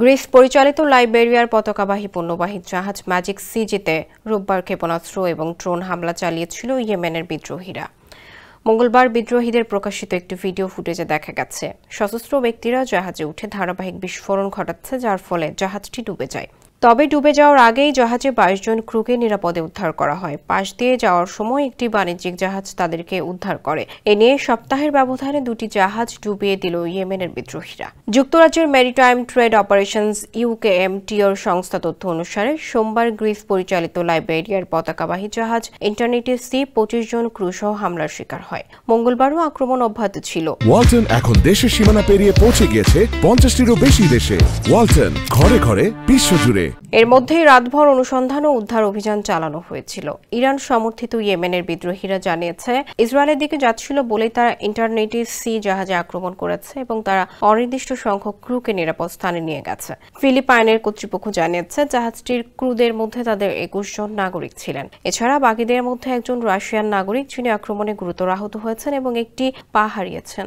Greece পরিচালিত লাইবেরিয়ার পতাকাবাহী পণ্যবাহী জাহাজ ম্যাজিক সিজিতে রোববার ক্ষেপণাস্ত্র এবং ড্রোন হামলা চালিয়েছিল ইয়েমেনের বিদ্রোহীরা। মঙ্গলবার বিদ্রোহীদের প্রকাশিত একটি ভিডিও ফুটেজে দেখা গেছে সশস্ত্র ব্যক্তিরা জাহাজে উঠে ধারাবাহিক বিস্ফোরণ ঘটাচ্ছে, যার ফলে জাহাজটি ডুবে যায়। তবে ডুবে যাওয়ার আগেই জাহাজে 22 জন ক্রুকে নিরাপদে উদ্ধার করা হয়। পাশ দিয়ে যাওয়ার সময় একটি বাণিজ্যিক জাহাজ তাদেরকে উদ্ধার করে। এ নিয়ে সপ্তাহের ব্যবধানে দুটি জাহাজ ডুবিয়ে দিল ইয়েমেনের বিদ্রোহীরা। যুক্তরাজ্যের মেরিটাইম ট্রেড অপারেশনস ইউকেএমটিওর সংস্থা তথ্য অনুসারে সোমবার গ্রিস পরিচালিত লাইবেরিয়ার পতাকাবাহী জাহাজ ইন্টারনেটে সি 25 জন ক্রু সহ হামলার শিকার হয়। মঙ্গলবারও আক্রমণ অব্যাহত ছিল। ওয়ালটন এখন দেশের সীমানা পেরিয়ে পৌঁছে গিয়েছে 50টিরও বেশি দেশে। ওয়ালটন, ঘরে ঘরে বিশ্বজুড়ে। এর মধ্যেই রাতভর অনুসন্ধান ও উদ্ধার অভিযান চালানো হয়েছিল। ইরান সমর্থিত ইয়েমেনের বিদ্রোহীরা জানিয়েছে ইসরায়েলের দিকে যাচ্ছিল বলেই তারা ইন্টারনেটে সি জাহাজে আক্রমণ করেছে এবং তারা অনির্দিষ্ট সংখ্যক ক্রুকে নিরাপদ স্থানে নিয়ে গেছে। ফিলিপাইনের কর্তৃপক্ষ জানিয়েছে জাহাজটির ক্রুদের মধ্যে তাদের 21 জন নাগরিক ছিলেন। এছাড়া বাকিদের মধ্যে একজন রাশিয়ান নাগরিক, যিনি আক্রমণে গুরুতর আহত হয়েছেন এবং একটি পা হারিয়েছেন।